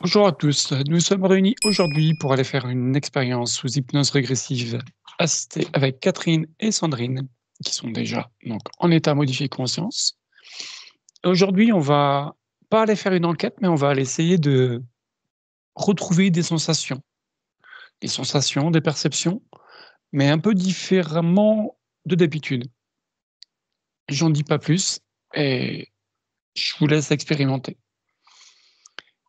Bonjour à tous, nous sommes réunis aujourd'hui pour aller faire une expérience sous hypnose régressive assistée avec Catherine et Sandrine, qui sont déjà donc en état modifié de conscience. Aujourd'hui, on va pas aller faire une enquête, mais on va aller essayer de retrouver des sensations, des perceptions, mais un peu différemment de d'habitude. J'en dis pas plus et je vous laisse expérimenter.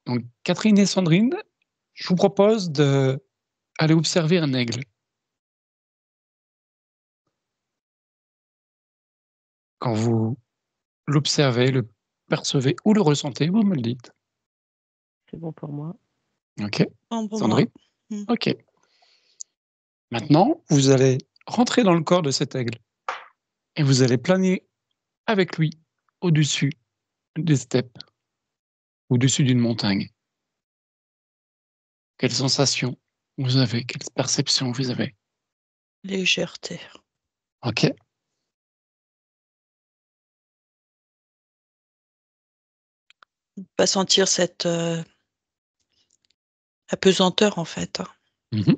Donc Catherine et Sandrine, je vous propose d'aller observer un aigle. Quand vous l'observez, le percevez ou le ressentez, vous me le dites. C'est bon pour moi. OK. Bon pour moi. Sandrine? OK. Maintenant, vous allez rentrer dans le corps de cet aigle et vous allez planer avec lui au-dessus des steppes, au-dessus d'une montagne. Quelles sensations vous avez? Quelles perceptions vous avez? Légèreté. OK. Pas sentir cette apesanteur en fait. Mmh.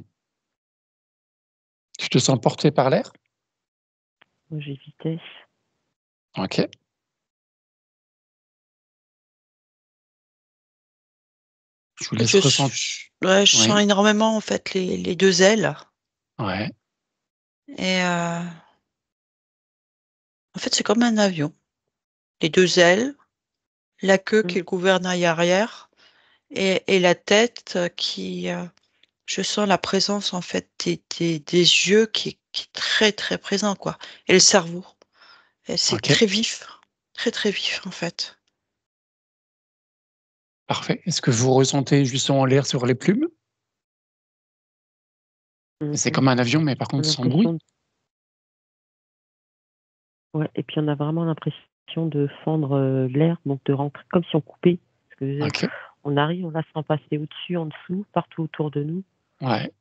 Tu te sens porté par l'air? Moi, j'ai vitesse. OK. Je vous laisse ressentir. Ouais, je Oui. sens énormément en fait les deux ailes. Ouais. Et en fait, c'est comme un avion. Les deux ailes, la queue qui est le gouvernail arrière et la tête qui je sens la présence en fait des yeux qui est très, très présent quoi et le cerveau et c'est OK. très vif, très, très vif en fait. Parfait. Est-ce que vous ressentez justement l'air sur les plumes? C'est Mhm. comme un avion, mais par On a contre sans bruit? l'impression ouais, et puis on a vraiment l'impression de fendre, l'air, donc de rentrer comme si on coupait. Parce que, OK. on arrive, on la sent passer au-dessus, en dessous, partout autour de nous. Ouais.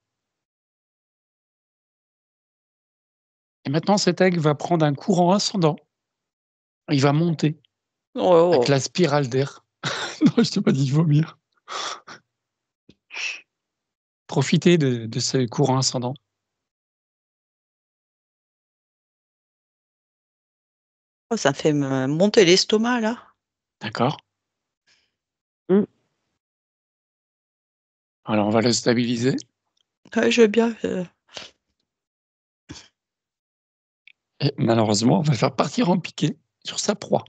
Et maintenant, cet aigle va prendre un courant ascendant. Il va monter avec Oh! la spirale d'air. Non, je t'ai pas dit de vomir. Profitez de ce courant ascendant. Oh, ça me fait me monter l'estomac là. D'accord? Mmh. Alors, on va le stabiliser Ouais, je veux bien, et malheureusement, on va le faire partir en piqué sur sa proie.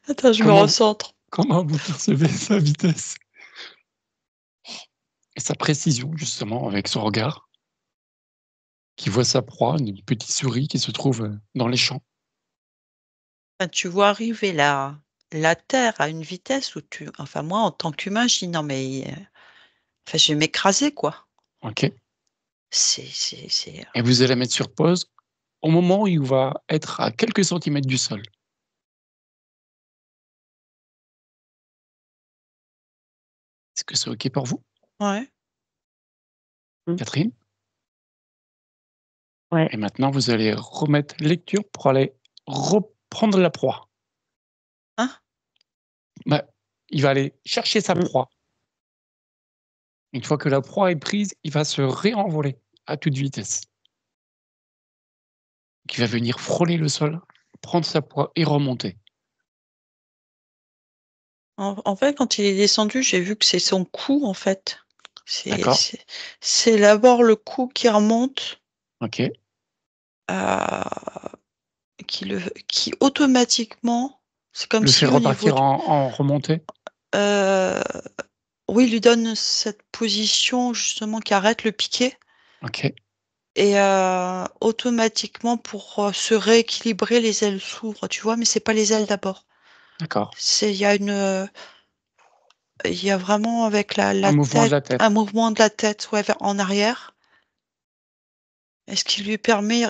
attends, je me Comment recentre. comment vous percevez sa vitesse et sa précision, justement, avec son regard, qui voit sa proie, une petite souris qui se trouve, dans les champs? Enfin, tu vois arriver la Terre à une vitesse où tu enfin moi en tant qu'humain, je dis: «Non mais, enfin je vais m'écraser quoi». OK, C'est, et vous allez mettre sur pause au moment où il va être à quelques centimètres du sol. Est-ce que c'est OK pour vous, ouais. Mmh. Catherine? Ouais. Et maintenant, vous allez remettre lecture pour aller reprendre la proie. Hein? Bah, il va aller chercher sa Mmh. proie. Une fois que la proie est prise, il va se réenvoler à toute vitesse. Donc il va venir frôler le sol, prendre sa proie et remonter. En fait, quand il est descendu, j'ai vu que c'est son cou en fait. C'est D'accord? c'est c'est d'abord le cou qui remonte, OK. heu, qui automatiquement, c'est comme Le fait si au niveau repartir du en remontée? heu, oui, lui donne cette position justement qui arrête le piqué. OK, Et automatiquement pour, se rééquilibrer, les ailes s'ouvrent, tu vois? Mais c'est pas les ailes d'abord. d'accord. C'est il y a vraiment avec Un la mouvement de tête la tête. un mouvement de la tête, ouais, vers en arrière et ce qui lui permet,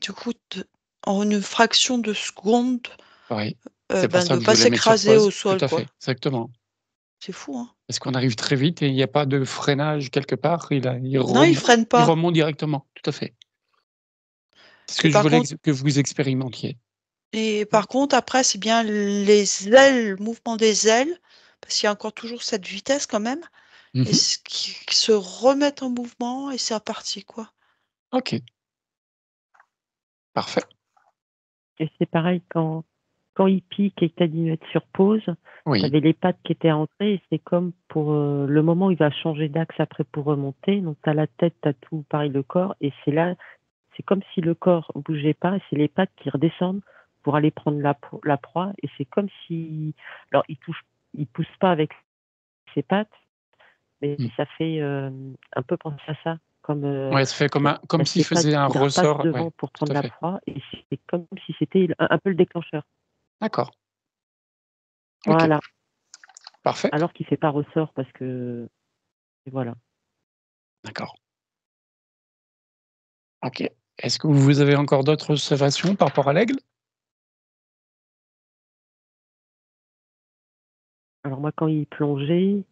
du coup, de en une fraction de seconde, Oui. C'est pour ben, ça de que je pas voulais mettre sur s'écraser pause. au Tout sol, à fait, quoi. exactement. C'est fou, hein? Parce qu'on arrive très vite et il n'y a pas de freinage quelque part, Non, il freine il pas. remonte directement, tout à fait. C'est ce que Et je par voulais contre que vous expérimentiez. Et par contre, après, c'est bien les ailes, le mouvement des ailes, parce qu'il y a encore toujours cette vitesse quand même, et Mhm. qui se remettent en mouvement et c'est reparti, quoi. Ok, parfait. Et c'est pareil, quand il pique et que tu as dû mettre sur pause, tu Oui. avais les pattes qui étaient entrées et c'est comme pour le moment où il va changer d'axe après pour remonter. Donc, tu as la tête, tu as tout, pareil, le corps. Et c'est là, c'est comme si le corps bougeait pas et c'est les pattes qui redescendent pour aller prendre la proie. Et c'est comme si, alors, il pousse pas avec ses pattes, mais Mm. ça fait un peu penser à ça. Comme Ouais, ça fait comme t'as s'il ses pattes faisait un qui repassent ressort. Ouais, devant pour tout prendre à la fait. proie et c'est comme si c'était un peu le déclencheur. D'accord. Ok, Voilà. parfait. Alors qu'il fait pas ressort parce que voilà. D'accord. Ok. Est-ce que vous avez encore d'autres observations par rapport à l'aigle? Alors moi quand il plongeait,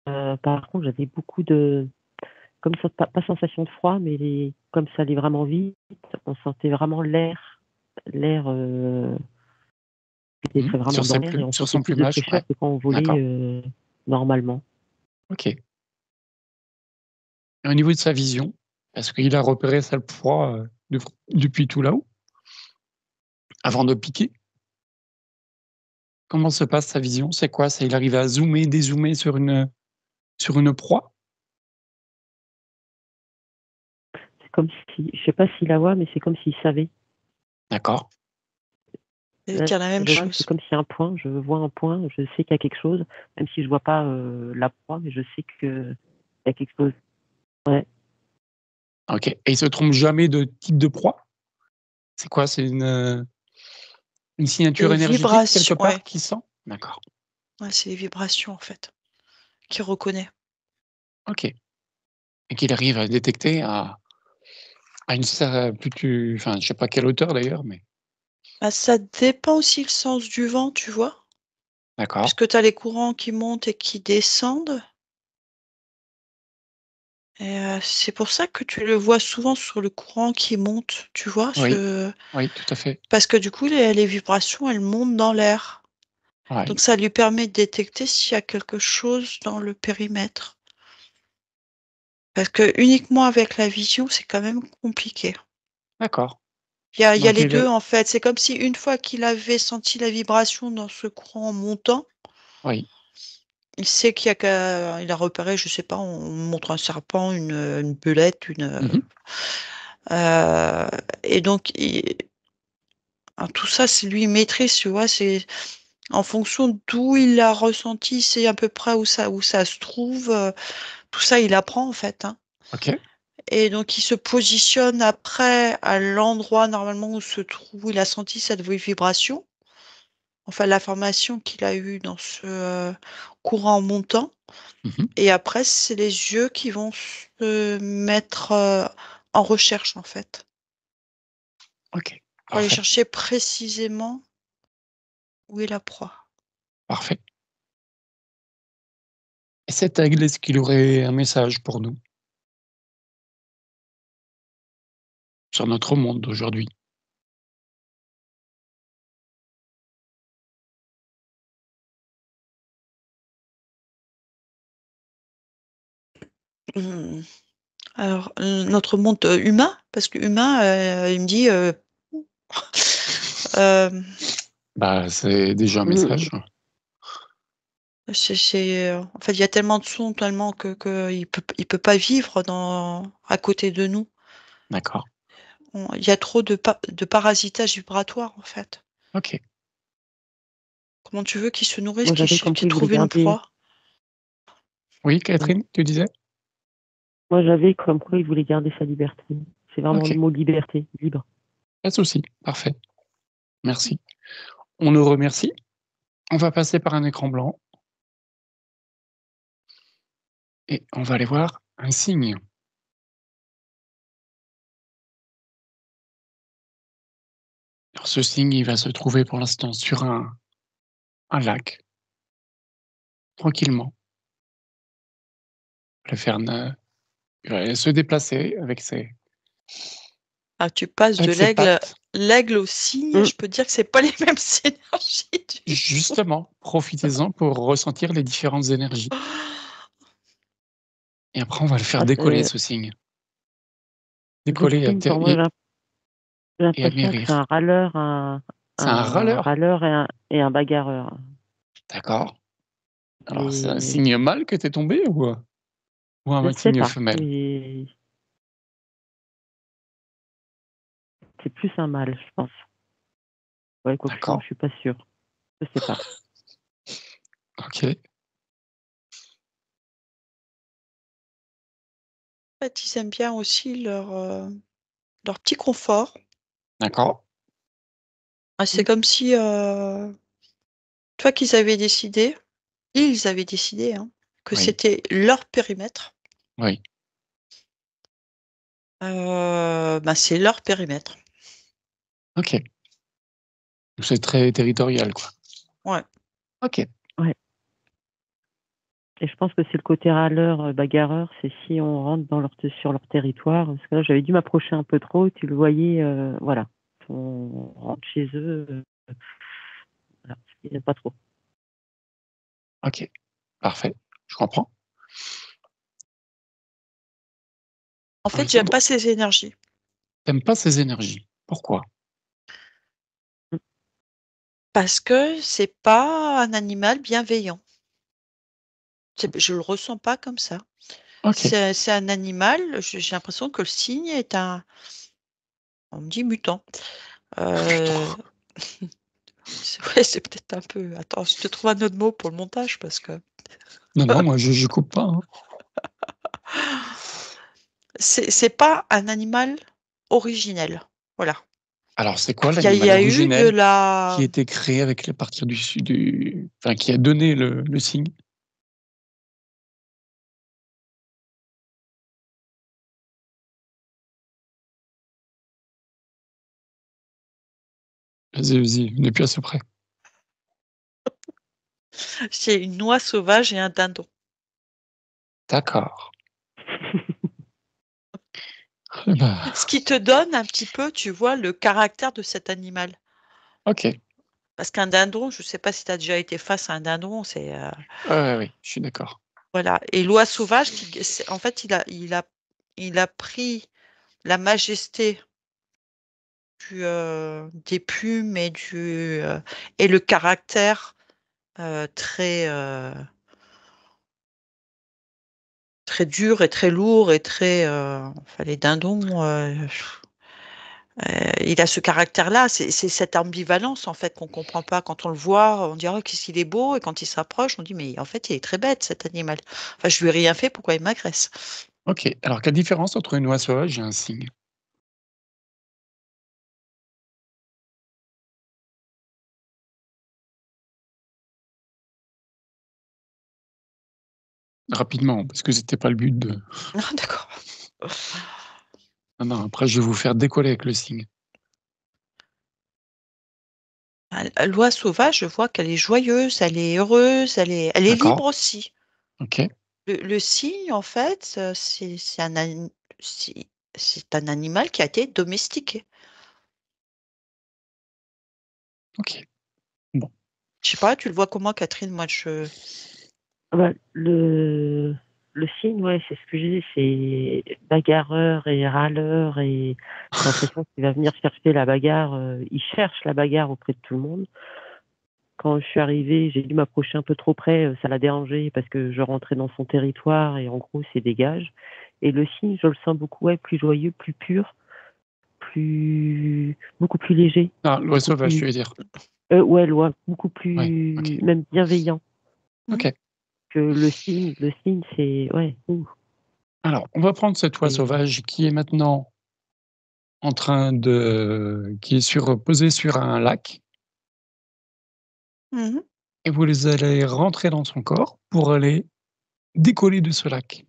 par contre j'avais beaucoup de comme ça, pas sensation de froid, mais comme ça allait vraiment vite, on sentait vraiment l'air était Mhm. vraiment dans l'air et on Sur sentait son plus de plumage, fraîcheur ouais. que quand on volait D'accord. normalement. Ok. Et au niveau de sa vision, est-ce qu'il a repéré sa proie depuis tout là-haut, avant de piquer? Comment se passe sa vision? C'est quoi? C'est il arrive à zoomer, dézoomer sur une proie? C'est comme si, je sais pas s'il la voit, mais c'est comme s'il savait. D'accord. C'est Là, qu'il y a la même je vois, c'est chose. comme si un point, je vois un point, je sais qu'il y a quelque chose, même si je vois pas la proie, mais je sais qu'il y a quelque chose. Ouais. Ok. Et il se trompe jamais de type de proie? C'est quoi? C'est une signature Les énergétique quelque vibrations, part ouais. qu'il sent? D'accord. Ouais, c'est les vibrations, en fait, qu'il reconnaît. Ok. Et qu'il arrive à détecter à une plus enfin, je sais pas quelle hauteur d'ailleurs, mais Bah, ça dépend aussi le sens du vent, tu vois? d'accord. Puisque tu as les courants qui montent et qui descendent. Et c'est pour ça que tu le vois souvent sur le courant qui monte, tu vois? Oui, oui, tout à fait. Parce que du coup, les vibrations, elles montent dans l'air. Ouais, Donc ça lui permet de détecter s'il y a quelque chose dans le périmètre. Parce que uniquement avec la vision, c'est quand même compliqué. d'accord. Il y a Donc les il est 2 en fait. C'est comme si une fois qu'il avait senti la vibration dans ce courant montant, oui. il sait qu'il y a qu'à il a repéré, je sais pas, on montre un serpent, une belette, Mmh. heu et donc tout ça, c'est lui, il maîtrise, tu vois? C'est en fonction d'où il l'a ressenti, c'est à peu près où ça se trouve, tout ça, il apprend, en fait, hein. OK. Et donc il se positionne après à l'endroit normalement où il a senti cette vibration, enfin l'information qu'il a eue dans ce, courant montant Mmh. et après c'est les yeux qui vont se mettre, en recherche, en fait, OK. pour aller Parfait, chercher précisément où est la proie. parfait. Et cet aigle, est-ce qu'il aurait un message pour nous sur notre monde d'aujourd'hui? Mmh. Alors, notre monde, humain, parce que humain, il me dit, hem, Bah, c'est déjà un Mmh. message. en fait, il y a tellement de sons, tellement que il peut pas vivre à côté de nous. D'accord. Il y a trop de parasitage vibratoire, en fait. OK. Comment tu veux qu'il se nourrisse, Moi j'avais comme qu'il quoi il voulait trouve une garder. proie? Oui, Ouais. Catherine, tu disais? Moi j'avais comme quoi il voulait garder sa liberté. C'est vraiment le OK, mot liberté, libre. pas de souci. Parfait. Merci. On le remercie. On va passer par un écran blanc et on va aller voir un signe. Alors ce signe, il va se trouver pour l'instant sur un lac, tranquillement. Le faire ne il va se déplacer avec ses Ah, tu passes de avec ses pattes. l'aigle au cygne, Mm. je peux dire que c'est pas les mêmes énergies du tout. Justement, profitez-en pour ressentir les différentes énergies. Et après, on va le faire Ah, décoller, ce cygne. le Décoller cygne, pour moi, j'ai et l'impression que c'est atterrir. un râleur, C'est un râleur, et un bagarreur. d'accord. Alors, c'est un Les... signe mâle que t'es tombé ou Je un sais signe pas. femelle? C'est plus un mâle, je pense. Ouais, quoi que D'accord, je suis pas sûre. Je sais pas. ok, En fait, ils aiment bien aussi leur petit confort. d'accord, Ah, c'est comme si, toi qu'ils avaient décidé, ils avaient décidé, hein, que oui, c'était leur périmètre. oui, Ben, c'est leur périmètre. ok. C'est très territorial, quoi. Ouais. Ok, Ouais. Et je pense que c'est le côté râleur, bagarreur, c'est si on rentre sur leur territoire. Parce que là, j'avais dû m'approcher un peu trop, tu le voyais, voilà. On rentre chez eux, voilà, ils n'aiment pas trop. ok, parfait, je comprends. En fait, j'aime Alexandre, pas ces énergies. t'aimes pas ces énergies. Pourquoi? Mm. Parce que c'est pas un animal bienveillant. Je le ressens pas comme ça. Ok, C'est un animal, j'ai l'impression que le cygne est on me dit mutant. Heu, putain. c'est ouais, c'est peut-être un peu attends, je te trouve un autre mot pour le montage parce que Non, non, moi, je coupe pas, hein. c'est pas un animal originel. Voilà. Alors, c'est quoi Il y l'animal a eu de originel qui la a été créé avec la partir enfin, qui a donné le signe? Vas-y, vas-y, on n'est plus assez près. c'est une oie sauvage et un dindon. D'accord. Eh ben, Ce qui te donne un petit peu, tu vois, le caractère de cet animal. ok. Parce qu'un dindon, je sais pas si tu as déjà été face à un dindon, Ouais, ouais, oui, je suis d'accord. voilà et l'oie sauvage en fait, il a pris la majesté des plumes et le caractère, très, très dur et très lourd et très, enfin les dindons, il a ce caractère-là. C'est cette ambivalence en fait qu'on comprend pas. Quand on le voit, on dit: «Oh qu'est-ce qu'il est beau» et quand il s'approche, on dit: «Mais en fait, il est très bête cet animal. Enfin, je lui ai rien fait, pourquoi il m'agresse?» Ok, alors quelle différence entre une oie sauvage et un cygne? Rapidement, parce que c'était pas le but de. Ah d'accord. Non, non, après je vais vous faire décoller avec le cygne. Ah, l'oie sauvage, je vois qu'elle est joyeuse, elle est heureuse, elle est D'accord, libre aussi. ok, Le cygne, en fait, c'est un animal qui a été domestiqué. ok. Bon, Je sais pas, tu le vois comment Catherine? Moi je Ah bah, le cygne, ouais, c'est ce que je disais, c'est bagarreur et râleur et j'ai l'impression qu'il va venir chercher la bagarre, il cherche la bagarre auprès de tout le monde. Quand je suis arrivée, j'ai dû m'approcher un peu trop près, ça l'a dérangé parce que je rentrais dans son territoire et en gros, c'est dégage. Et le cygne, je le sens beaucoup, ouais, plus joyeux, plus pur, beaucoup plus léger, non, l'oie beaucoup sauvage, tu plus, veux dire? ouais, beaucoup Ouais, ok, plus, même bienveillant mmh. ok. que le cygne. Le cygne, c'est, ouais, Alors, on va prendre cette oie c'est, sauvage qui est maintenant qui est posée sur un lac, Mmh. et vous allez rentrer dans son corps pour aller décoller de ce lac.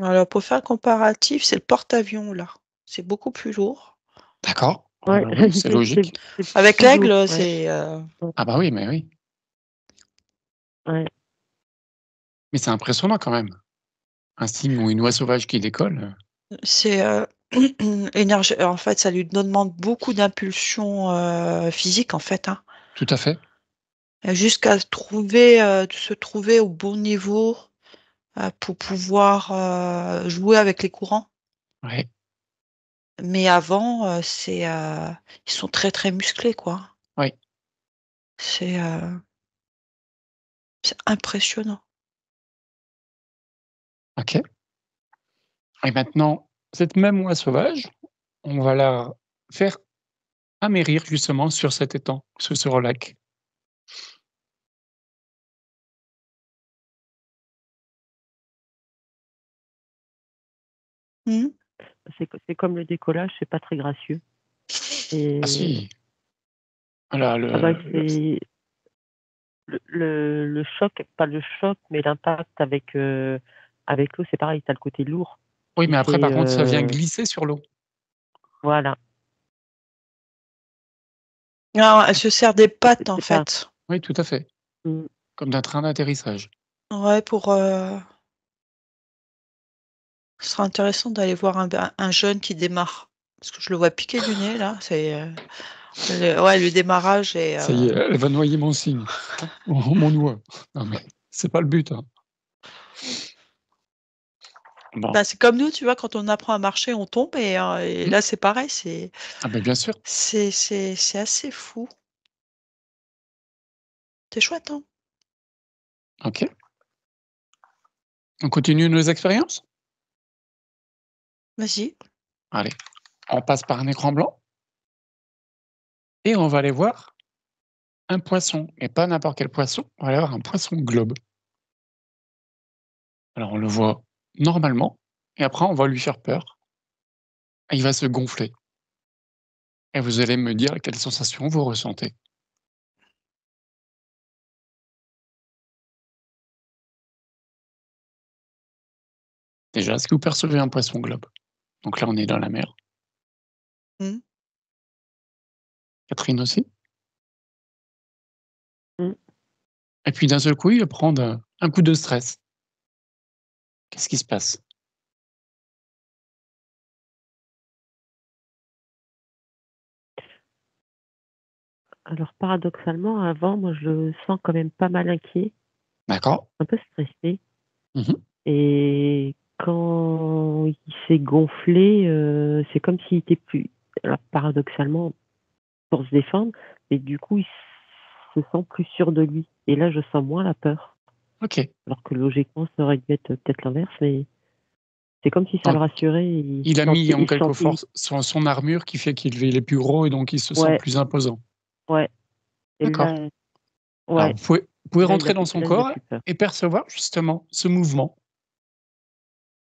Alors pour faire le comparatif, c'est le porte-avions là. C'est beaucoup plus lourd. D'accord? ouais, Oui, c'est c'est logique. c'est Avec plus lourd, l'aigle, ouais. c'est, Ah bah oui, mais oui. Ouais. Mais c'est impressionnant quand même. Un cygne ou une oie sauvage qui décolle. C'est énergie. En fait, ça lui demande beaucoup d'impulsion physique, en fait, hein. Tout à fait. Jusqu'à se trouver au bon niveau pour pouvoir jouer avec les courants. Ouais. Mais avant, ils sont très très musclés, quoi. Oui. C'est c'est impressionnant. Ok. Et maintenant, cette même oie sauvage, on va la faire amérir justement sur cet étang, sur ce lac. Mmh. C'est comme le décollage, c'est pas très gracieux. Ah Et si. Voilà, ah bah, le c'est le choc, pas le choc, mais l'impact avec l'eau, c'est pareil, tu as le côté lourd oui, qui mais après, fait, par contre, ça vient glisser sur l'eau. voilà, Non, elle se sert des pattes, en c'est pas fait. Oui, tout à fait. mmh, Comme d'un train d'atterrissage. Ouais, ce sera intéressant d'aller voir un jeune qui démarre. Parce que je le vois piquer du nez là, le démarrage est, Ça y est, elle va noyer mon cygne, mon oie. Non mais c'est pas le but, hein. Bon. bah, c'est comme nous, tu vois, quand on apprend à marcher, on tombe et Mmh. là, c'est pareil, c'est Ah ben bien sûr. c'est c'est c'est assez fou. C'est chouette, hein? OK. On continue nos expériences? Vas-y. Allez, on passe par un écran blanc et on va aller voir un poisson, et pas n'importe quel poisson, on va aller voir un poisson globe. Alors on le voit normalement et après on va lui faire peur et il va se gonfler et vous allez me dire quelle sensation vous ressentez. Déjà, est-ce que vous percevez un poisson globe? Donc là, on est dans la mer. Mmh. Catherine aussi? mmh. Et puis d'un seul coup, il va prendre, un coup de stress. Qu'est-ce qui se passe? Alors paradoxalement, avant, moi, je le sens quand même pas mal inquiet, D'accord. un peu stressé Mmh. et quand il s'est gonflé, c'est comme s'il était plus alors paradoxalement, pour se défendre, mais du coup, il se sent plus sûr de lui et là, je sens moins la peur. OK. Alors que logiquement, ça aurait dû être peut-être l'inverse, mais c'est comme si ça le Donc rassurait et il il a se mis sentait en il se quelque sentait sorte son armure qui fait qu'il est plus gros et donc il se sent ouais, plus imposant. ouais et D'accord. là Alors ouais, vous pouvez rentrer dans son là, il a corps plus peur. et percevoir justement ce mouvement.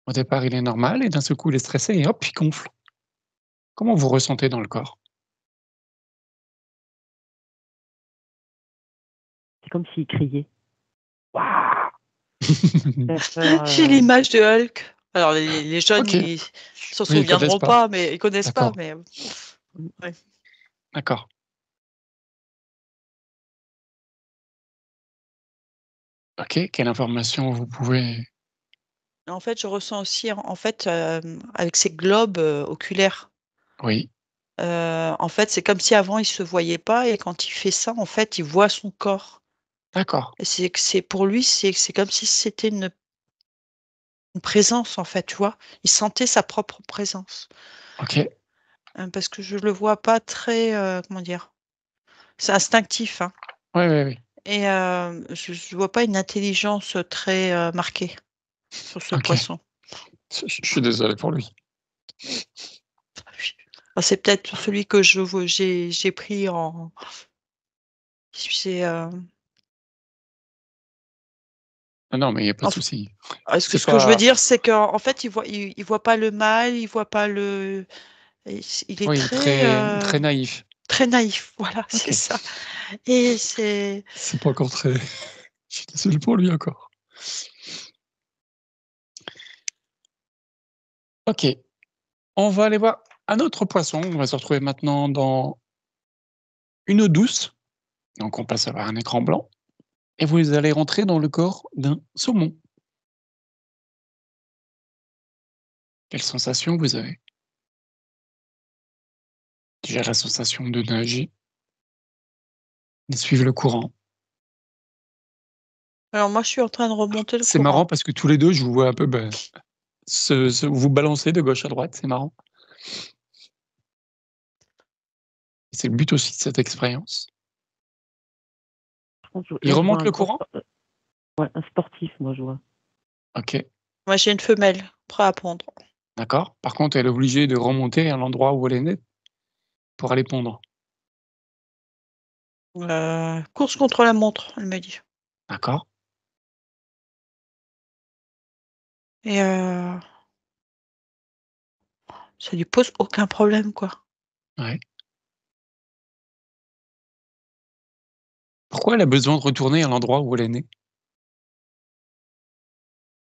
Au départ, il est normal et d'un seul coup, il est stressé et hop, il gonfle. Comment vous ressentez dans le corps? C'est comme s'il criait: «Waouh!» Très peur, J'ai l'image de Hulk. Alors les jeunes, OK. ils s'en Oui, ils connaissent souviendront pas. pas, mais ils connaissent pas, D'accord, mais mmh, ouais. d'accord. OK, quelle information vous pouvez En fait, je ressens aussi en fait, avec ces globes, oculaires, oui, en fait, c'est comme si avant il se voyait pas et quand il fait ça, en fait, il voit son corps d'accord, et c'est pour lui, c'est comme si c'était une présence, en fait, tu vois? Il sentait sa propre présence, OK. parce que je le vois pas très, comment dire? C'est instinctif, hein Oui, oui, oui. et je vois pas une intelligence, très, marquée sur ce OK. poisson. Je suis désolé pour lui. Ah, c'est peut-être celui que j'ai pris en c'est, Non, non, mais il y a pas de enf souci. ce C'est que je veux pas dire, c'est qu'en fait, il voit pas le mal, il voit pas le il est oui, très, très naïf. très naïf, voilà, c'est OK. ça et c'est C'est pas encore très je suis désolé pour lui encore. OK, on va aller voir un autre poisson. On va se retrouver maintenant dans une eau douce, donc on passe à un écran blanc et vous allez rentrer dans le corps d'un saumon. Quelle sensation vous avez? Déjà la sensation de nager, de suivre le courant. Alors moi, je suis en train de remonter le C'est marrant courant. parce que tous les 2, je vous vois un peu, vous balancer de gauche à droite, c'est marrant. Et c'est le but aussi de cette expérience. Par contre, Il là, je vois remonte un le grand courant? ouais, un sportif, moi, je vois. OK, Moi, j'ai une femelle, prêt à pondre. d'accord. Par contre, elle est obligée de remonter à l'endroit où elle est née pour aller pondre. Course contre la montre, elle me dit. D'accord, Et ça lui pose aucun problème, quoi. ouais. Pourquoi elle a besoin de retourner à l'endroit où elle est née?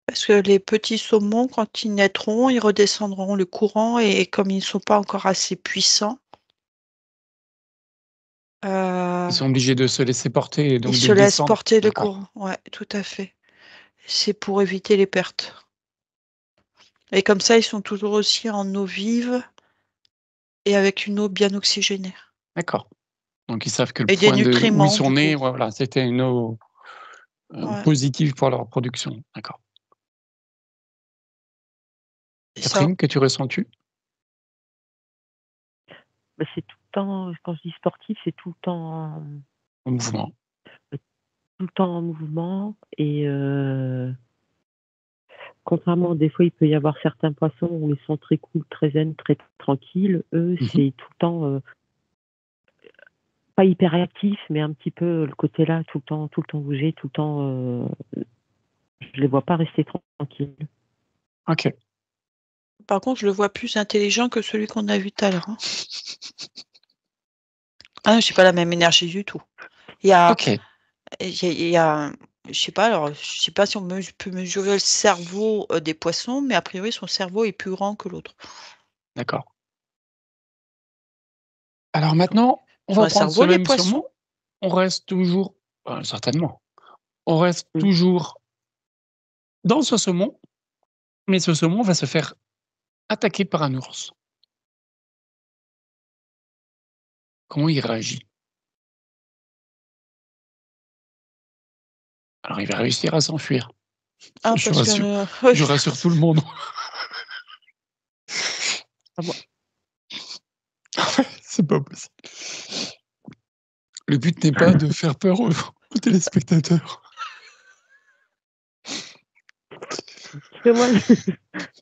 Parce que les petits saumons, quand ils naîtront, ils redescendront le courant et comme ils ne sont pas encore assez puissants, Ils heu, sont obligés de se laisser porter et ils donc de se laissent descendre. porter le D'accord, courant. Ouais, tout à fait. C'est pour éviter les pertes et comme ça, ils sont toujours aussi en eau vive et avec une eau bien oxygénée d'accord. Donc ils savent que le et des point où ils nutriments, sont du nés, coup. voilà, c'était une eau, Ouais, positive pour leur production. D'accord. c'est ça. Catherine, qu'as-tu ressenti? Bah, c'est tout le temps quand je dis sportif, c'est En mouvement. tout le temps en mouvement et contrairement des fois, il peut y avoir certains poissons où ils sont très cool, très zen, très tranquilles. Eux, Mmh. c'est tout le temps, pas hyper actif, mais un petit peu le côté là, tout le temps bouger, tout le temps, je les vois pas rester tranquilles. OK. Par contre, je le vois plus intelligent que celui qu'on a vu tout à l'heure, hein. Ah, j'ai pas la même énergie du tout. Il y a OK, il y a je sais pas, alors, je sais pas si on peut mesurer le cerveau, des poissons, mais a priori, son cerveau est plus grand que l'autre. d'accord. Alors maintenant, on Ils ont va un prendre ce cerveau, les même poissons? saumon, on reste toujours certainement, on reste Mmh. toujours dans ce saumon, mais ce saumon va se faire attaquer par un ours. Comment il réagit? Alors il va réussir à s'enfuir. Ah, Je parce que, rassure ouais, je rassure tout le monde. Ah moi C'est pas possible. Le but n'est pas de faire peur aux téléspectateurs. parce que moi,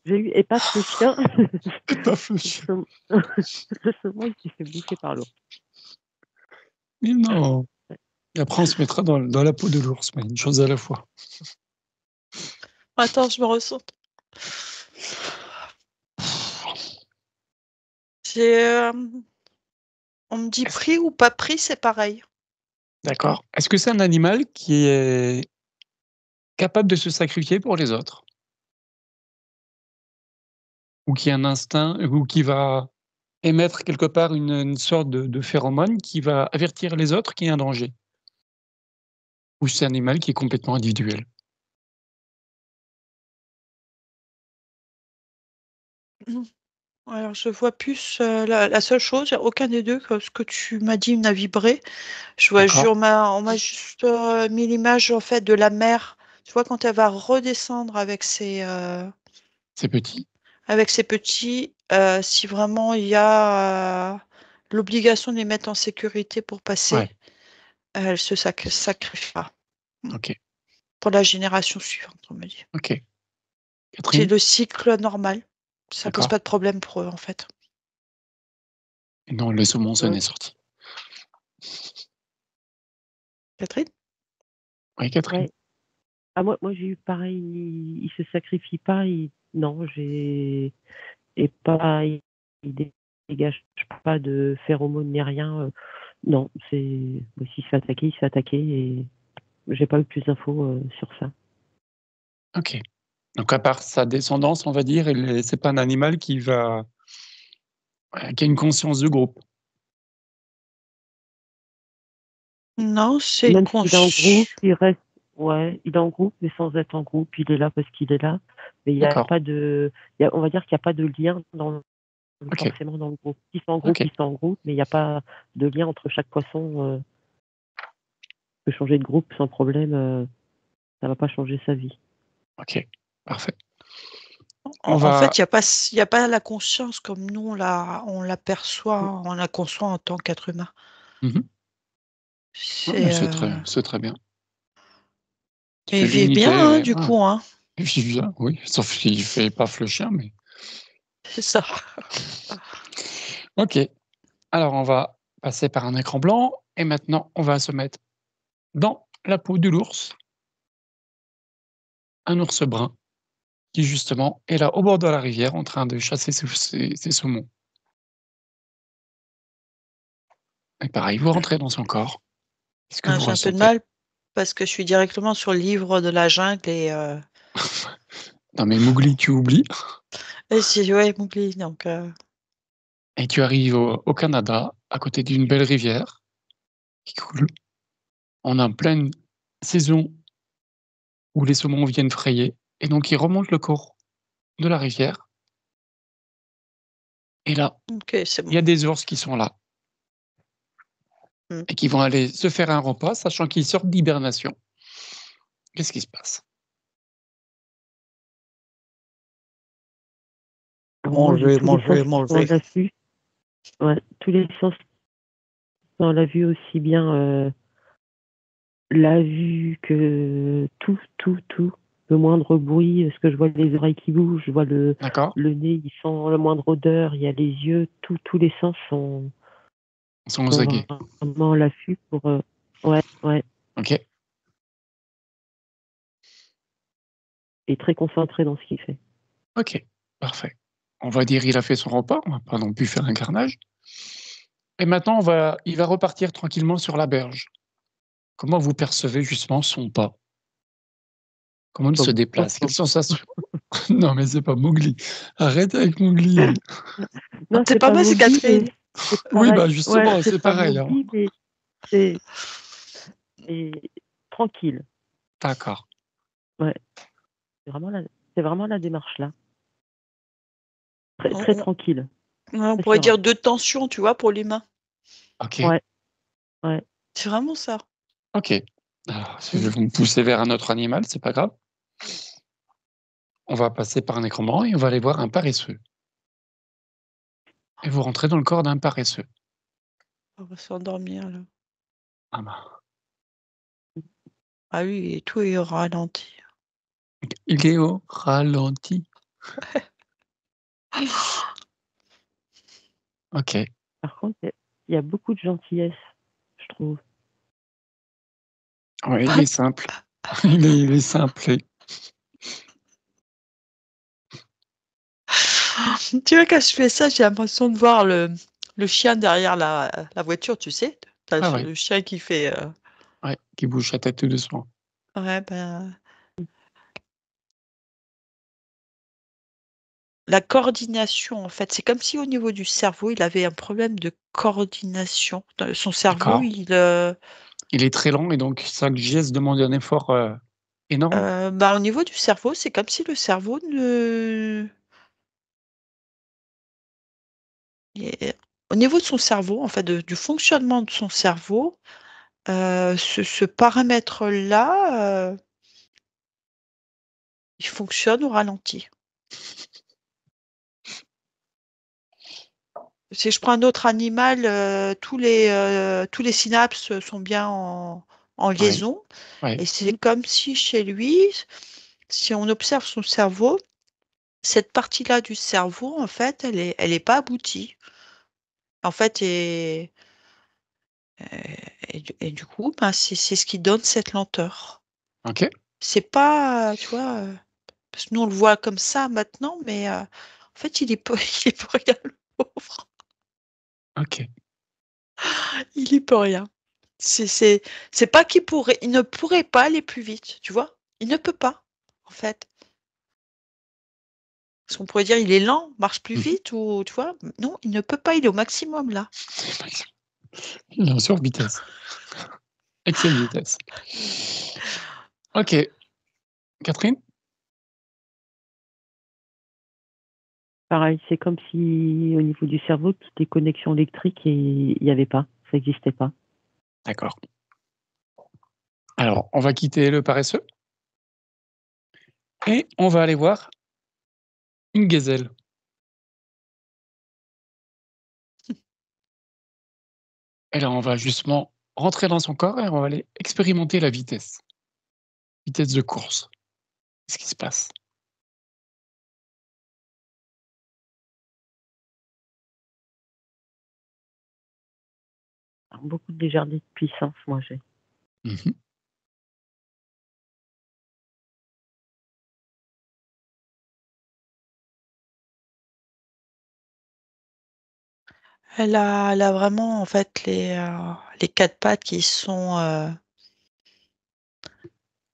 j'ai eu épate le chien, C'est pas faux. le saumon le saumon, il s'est fait bouffer par l'eau. Mais non. Et après on se mettra dans la peau de l'ours, mais une chose à la fois. attends, je me ressens. C'est, on me dit Est-ce pris ou pas pris, c'est pareil. D'accord. Est-ce que c'est un animal qui est capable de se sacrifier pour les autres? Ou qui a un instinct ou qui va émettre quelque part une sorte de phéromone qui va avertir les autres qu'il y a un danger? Ou c'est un animal qui est complètement individuel? Mmh. Alors je vois plus, la seule chose, il y a aucun des 2 que ce que tu m'as dit n'a vibré. Je vois ju D'accord, on m'a juste, mis l'image, en fait, de la mer. Tu vois, quand elle va redescendre c'est petit. avec ses petits, si vraiment il y a, l'obligation de les mettre en sécurité pour Ouais, passer, elle se sacrifiera. Mmh. OK, Pour la génération suivante, on me dit. OK. C'est Catherine? le cycle normal. Ça pose D'accord. pas de problème pour eux, en fait. Et non, le saumon s'en Ouais, est sorti. Catherine? Oui, Catherine? ouais. Ah moi j'ai eu pareil, il se sacrifie pas, il non, j'ai et pas il dégage pas de phéromones ni rien, non, c'est bah, s'il se fait attaquer, il se fait attaquer et j'ai pas eu plus d'infos, sur ça. OK. Donc à part sa descendance, on va dire, c'est pas un animal qui a une conscience de groupe. Non, c'est Même s'il est en groupe, il reste. Ouais, il est en groupe, mais sans être en groupe. Il est là parce qu'il est là. Mais il n'y a D'accord. pas de. On va dire qu'il n'y a pas de lien Ok. forcément dans le groupe. Ils sont en groupe, Ok. ils sont en groupe, mais il n'y a pas de lien entre chaque poisson. Peut changer de groupe sans problème. Ça ne va pas changer sa vie. Ok. Parfait. En fait, il n'y a pas la conscience comme nous, on l'aperçoit, on la conçoit en tant qu'être humain. Mhm. Ouais, mais C'est, c'est très bien. mais C'est il vit bien, l'unité. du coup, hein. Il vit bien, oui. Sauf qu'il fait paf le chien, mais. C'est ça. Ok. Alors, on va passer par un écran blanc et maintenant, on va se mettre dans la peau de l'ours. Un ours brun qui, justement, est là au bord de la rivière en train de chasser ses saumons. Et pareil, vous rentrez dans son corps. Qu'est-ce que vous J'ai un peu de ressentez? mal parce que je suis directement sur le livre de la jungle Non, mais Mowgli, tu oublies. ouais, Mowgli, donc Et tu arrives au Canada, à côté d'une belle rivière qui coule. On est en pleine saison où les saumons viennent frayer. Et donc, ils remontent le cours de la rivière. Et là, OK, c'est il bon. y a des ours qui sont là Mmh. et qui vont aller se faire un repas, sachant qu'ils sortent d'hibernation. Qu'est-ce qui se passe? Alors moi, j'ai tous les sens qui sont à manger. l'affût. Ouais, tous les sens qui sont à la vue, aussi bien la vue que tout. Le moindre bruit, est-ce que je vois les oreilles qui bougent, je vois D'accord? le nez, il sent la moindre odeur, il y a les yeux, tous les sens Ils sont aux sont aguets. vraiment à l'affût pour. Ouais, Ok? et très concentré dans ce qu'il fait. Ok. Parfait. On va dire il a fait son repas, on va pas non plus faire un carnage. Et maintenant, il va repartir tranquillement sur la berge. Comment vous percevez justement son pas? Comment il se déplace? Quelles sensations? Non, mais c'est pas Mowgli. Arrête avec Mowgli. Non, C'est c'est pas pas moi, c'est Mowgli, mais Catherine. c'est Oui, pareil. bah Ouais, justement, c'est c'est pas pareil, hein. Mowgli, mais c'est c'est tranquille. D'accord. Ouais, c'est vraiment la démarche là. Très, très On tranquille, on très pourrait serein. dire de tension, tu vois, pour l'humain. Ok. Ouais, ouais. C'est vraiment ça. Ok. Alors, si Mm. vous me poussez vers un autre animal, c'est pas grave. On va passer par un écran blanc et on va aller voir un paresseux. Et vous rentrez dans le corps d'un paresseux. On va s'endormir, là. Ah bah. Ah oui, et tout est au ralenti. Il est au ralenti. Ok. Par contre, il y a beaucoup de gentillesse, je trouve. Ouais, il est simple. Il est simplé. Tu vois, quand je fais ça, j'ai l'impression de voir le chien derrière la voiture, tu sais? Tu Ah as ouais, le chien qui fait, ouais, qui bouge sa tête tout doucement. ouais, ben, la coordination, en fait, c'est comme si au niveau du cerveau, il avait un problème de coordination. Dans son cerveau, D'accord. Il est très lent et donc chaque geste demande un effort, énorme? bah, au niveau du cerveau, c'est comme si le cerveau ne et au niveau de son cerveau, en fait, du fonctionnement de son cerveau, ce paramètre-là, il fonctionne au ralenti. Si je prends un autre animal, tous les synapses sont bien en Ouais, liaison ouais. et c'est comme si chez lui, si on observe son cerveau, cette partie-là du cerveau, en fait, elle est pas aboutie. En fait et du coup, ben, c'est ce qui donne cette lenteur. OK, C'est pas, tu vois, parce que nous, on le voit comme ça maintenant, mais en fait, il est pas il est pour rien, le pauvre. OK. Il y peut rien. C'est c'est c'est pas il ne pourrait pas aller plus vite, tu vois? Il ne peut pas, en fait. Parce qu'on pourrait dire: «Il est lent, marche plus Mmh mh. vite» ou tu vois? Non, il ne peut pas, il est au maximum là. Il est en survitesse. Excès de vitesse. Ok. Catherine? Pareil, c'est comme si au niveau du cerveau, toutes les connexions électriques, il n'y avait pas, ça n'existait pas. D'accord. Alors, on va quitter le paresseux et on va aller voir une gazelle. Et là, on va justement rentrer dans son corps et on va aller expérimenter la vitesse. Vitesse de course. Qu'est-ce qui se passe? Alors, beaucoup de légèreté de puissance, moi j'ai. Mhm. Elle a vraiment en fait les quatre pattes qui sont.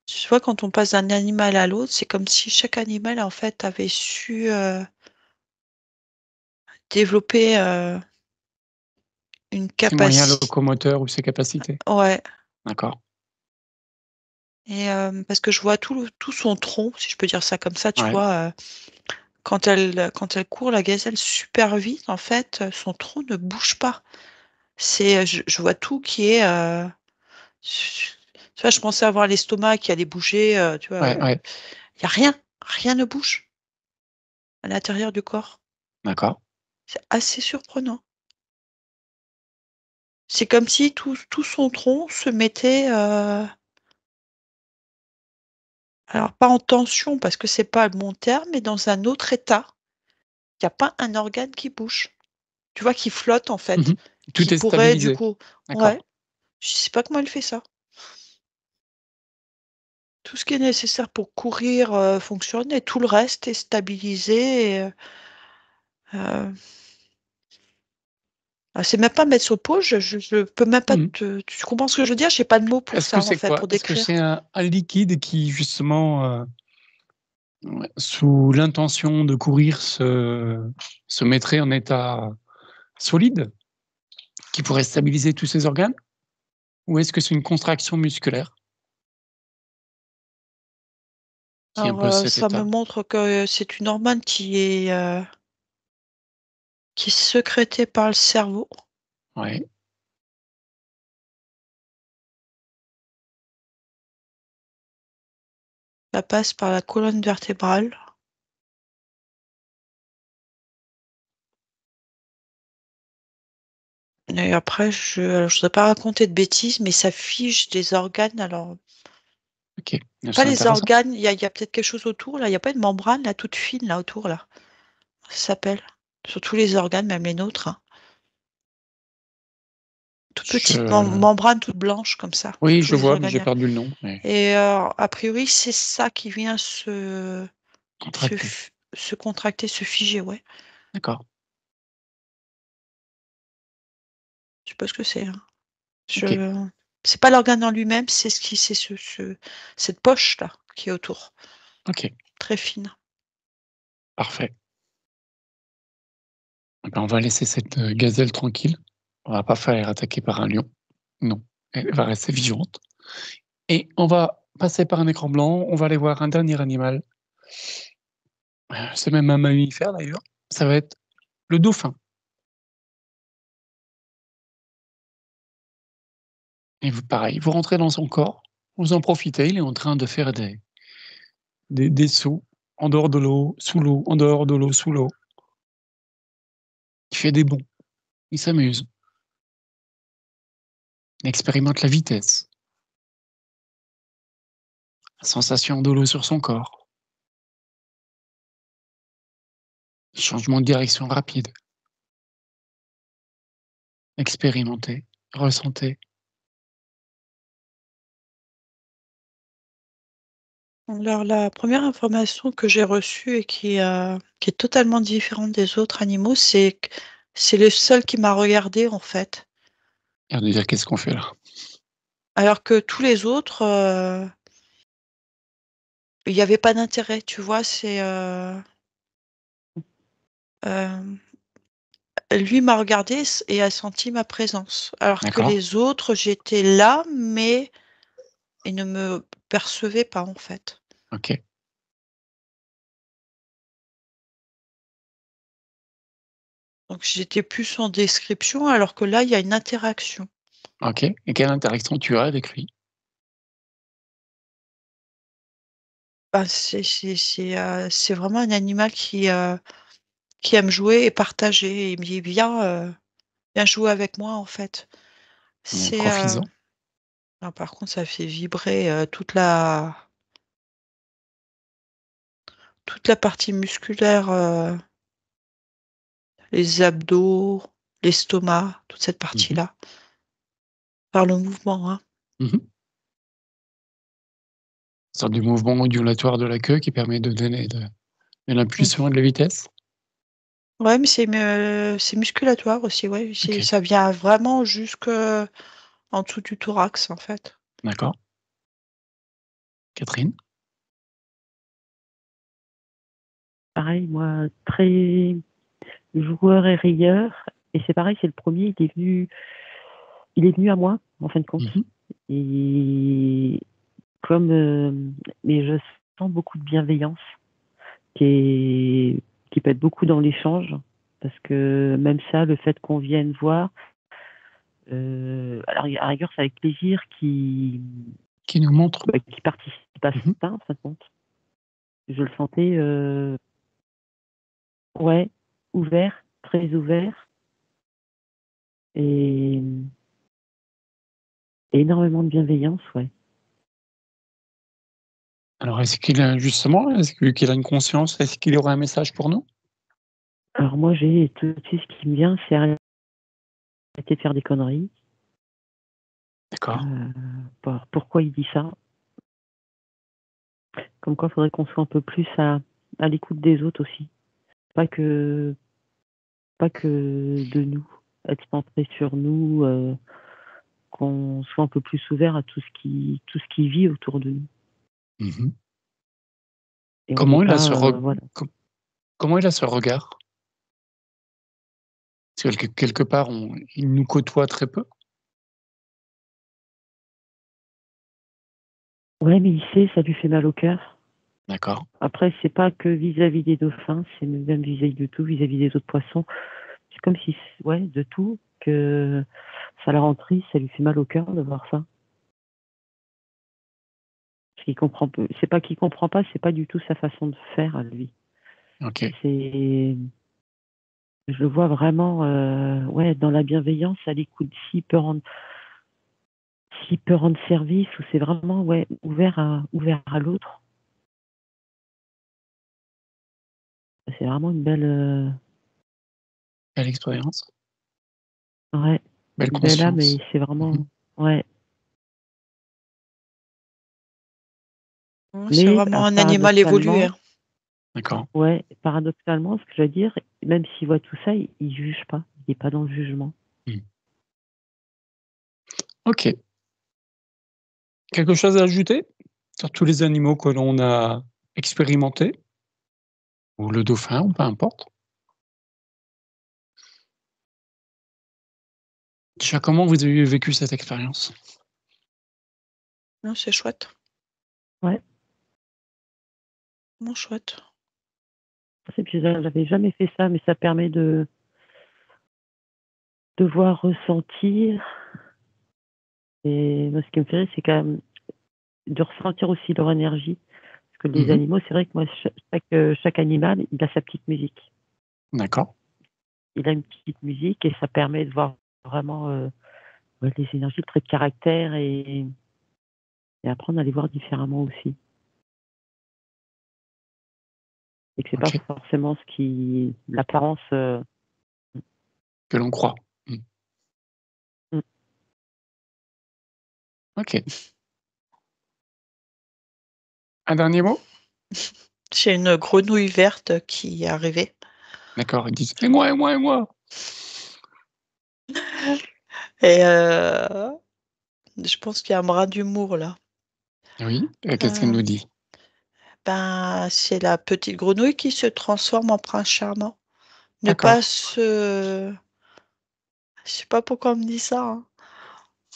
Tu vois, quand on passe d'un animal à l'autre, c'est comme si chaque animal en fait avait su développer une Ses moyens capacité. locomoteurs ou ses capacités. Ouais. D'accord. Et parce que je vois tout son tronc, si je peux dire ça comme ça, tu Ouais. vois, quand elle court, la gazelle super vite, en fait, son tronc ne bouge pas. Je vois tout qui est. Tu vois, je pensais avoir l'estomac qui allait bouger, tu vois. Ouais, ouais. Il n'y a rien, rien ne bouge à l'intérieur du corps. D'accord. C'est assez surprenant. C'est comme si tout son tronc se mettait, alors pas en tension parce que c'est pas le bon terme, mais dans un autre état. Il y a pas un organe qui bouge. Tu vois, qui flotte en fait, Mhm. qui Tout est pourrait du stabilisé. coup ouais, D'accord. je sais pas comment elle fait ça. Tout ce qui est nécessaire pour courir, fonctionne et tout le reste est stabilisé et c'est même pas mettre sur pause, je peux même pas Mhm. tu comprends ce que je veux dire? J'ai pas de mots pour Est-ce que ça en c'est fait, quoi? pour Est-ce que c'est décrire. un liquide qui, justement, ouais, sous l'intention de courir, se mettrait en état solide, qui pourrait stabiliser tous ses organes? Ou est-ce que c'est une contraction musculaire qui Alors, impose cet ça me état? montre que c'est une hormone qui est sécrétée par le cerveau. Ouais. Ça passe par la colonne vertébrale. Et après, je voudrais pas raconter de bêtises, mais ça fige des organes. Alors, OK. pas C'est les intéressant. organes, il y a peut-être quelque chose autour, là. Il y a pas une membrane, là, toute fine, là, autour, là. Ça s'appelle. Sur tous les organes, même les nôtres, hein. Toute petite Je membrane toute blanche, comme ça, sur Oui, tous je les vois, mais j'ai organes. perdu le nom, mais Et a priori, c'est ça qui vient contracté. se contracter, se figer, ouais. D'accord. Je sais pas ce que c'est, hein. OK. Je C'est pas l'organe en lui-même, c'est cette poche-là qui est autour, OK. très fine. Parfait. Eh ben, on va laisser cette, gazelle tranquille. On va pas faire attaquer par un lion. Non, elle va rester vivante et on va passer par un écran blanc, on va aller voir un dernier animal, c'est même un mammifère d'ailleurs, ça va être le dauphin et vous pareil, vous rentrez dans son corps, vous en profitez, il est en train de faire des sauts en dehors de l'eau, sous l'eau, en dehors de l'eau, sous l'eau. Il fait des bonds, il s'amuse, il expérimente la vitesse, la sensation de l'eau sur son corps, changement de direction rapide. Expérimentez, ressentez. Alors la première information que j'ai reçue et qui est totalement différente des autres animaux, c'est que c'est le seul qui m'a regardée, en fait. L'air de dire: «Qu'est-ce qu'on fait là?» Alors que tous les autres, il y avait pas d'intérêt, tu vois? Hem, lui m'a regardé et a senti ma présence. Alors que D'accord. les autres, j'étais là, mais ils ne me percevaient pas, en fait. OK. Donc j'étais plus en description, alors que là, il y a une interaction. OK. Et quelle interaction tu as avec lui? Bah, c'est vraiment un animal qui aime jouer et partager. Il me dit: viens jouer avec moi», en fait. Bon, C'est, profites-en. ah, par contre, ça fait vibrer, toute la partie musculaire, les abdos, l'estomac, toute cette Mmh mh. partie-là, par le mouvement, hein. Mmh. Sorte de mouvement ondulatoire de la queue qui permet de donner de Mmh. l'impulsion et de la vitesse? Ouais, mais c'est musculatoire aussi, ouais, OK, ça vient vraiment jusque en dessous du thorax, en fait. d'accord. Catherine? Pareil, moi, très joueur et rieur, et c'est pareil, c'est le premier. Il est venu à moi, en fin de compte, Mmh. et comme, mais je sens beaucoup de bienveillance qui peut être beaucoup dans l'échange, parce que même ça, le fait qu'on vienne voir, alors à la rigueur, c'est avec plaisir Qui nous montre? qui participe à Mmh. ça, en fin de compte. Je le sentais, ouais, ouvert, très ouvert, et énormément de bienveillance, ouais. Alors est-ce qu'il a justement, est-ce qu'il a une conscience? Est-ce qu'il aurait un message pour nous? Alors moi, j'ai tout de suite ce qui me vient, c'est arrêter de faire des conneries. D'accord. Pourquoi il dit ça? Comme quoi, il faudrait qu'on soit un peu plus à l'écoute des autres aussi. Pas que pas que de nous, être centré sur nous, qu'on soit un peu plus ouvert à tout ce qui vit autour de nous, Mmh. et on n'est Comment il a pas, ce reg voilà. com comment il a ce regard? Parce que quelque part il nous côtoie très peu? Ouais, mais il sait, ça lui fait mal au cœur. D'accord. Après, c'est pas que vis-à-vis des dauphins, c'est même vis-à-vis de tout, vis-à-vis des autres poissons. C'est comme si, ouais, de tout, que ça la rend triste, ça lui fait mal au cœur de voir ça. Parce qu'il comprend peu. C'est pas qu'il comprend pas, c'est pas du tout sa façon de faire à lui. OK. C'est, je le vois vraiment, ouais, dans la bienveillance, à l'écoute. S'il peut rendre service, ou c'est vraiment, ouais, ouvert à l'autre. C'est vraiment une belle, Belle expérience, ouais, belle une belle âme, et conscience. c'est Mmh. vraiment, ouais. C'est Mais vraiment un animal évolué, paradoxalement, hein. D'accord. ouais, paradoxalement, ce que je veux dire, même s'il voit tout ça, il juge pas. Il est pas dans le jugement. Mmh. OK. Quelque chose à ajouter sur tous les animaux que l'on a expérimentés? Ou le dauphin ou peu importe? Déjà, comment vous avez vécu cette expérience? Non, c'est chouette, Ouais, vraiment chouette. c'est que j'avais jamais fait ça, mais ça permet de voir, ressentir, et moi, ce qui me fait rire, c'est quand même de ressentir aussi leur énergie. Parce que les Mmh. animaux, c'est vrai que moi, chaque animal, il a sa petite musique. D'accord. Il a une petite musique, et ça permet de voir vraiment, ouais, les énergies, le trait de caractère, et apprendre à les voir différemment aussi. Et que c'est pas OK. forcément l'apparence. Que l'on croit. Mmh. Mmh. OK. Un dernier mot? J'ai une grenouille verte qui est arrivée D'accord, ils disent: «Et moi, et moi, et moi!» et je pense qu'il y a un brin d'humour là. Oui, qu'est-ce qu'elle nous Heu, dit? ben, c'est la petite grenouille qui se transforme en prince charmant. Ne pas D'accord. se Je sais pas pourquoi on me dit ça, hein.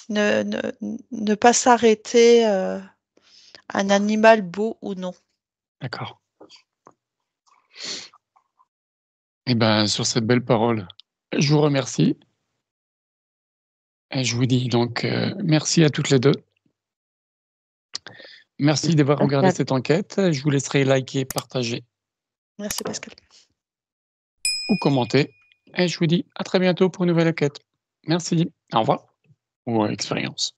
Ne pas s'arrêter, un animal beau ou non. D'accord. Et ben, sur cette belle parole, je vous remercie. Et je vous dis donc merci à toutes les deux. Merci d'avoir Merci regardé à cette enquête. Je vous laisserai liker, partager Merci Pascal. ou commenter. Et je vous dis à très bientôt pour une nouvelle enquête. Merci. Au revoir. Ou expérience.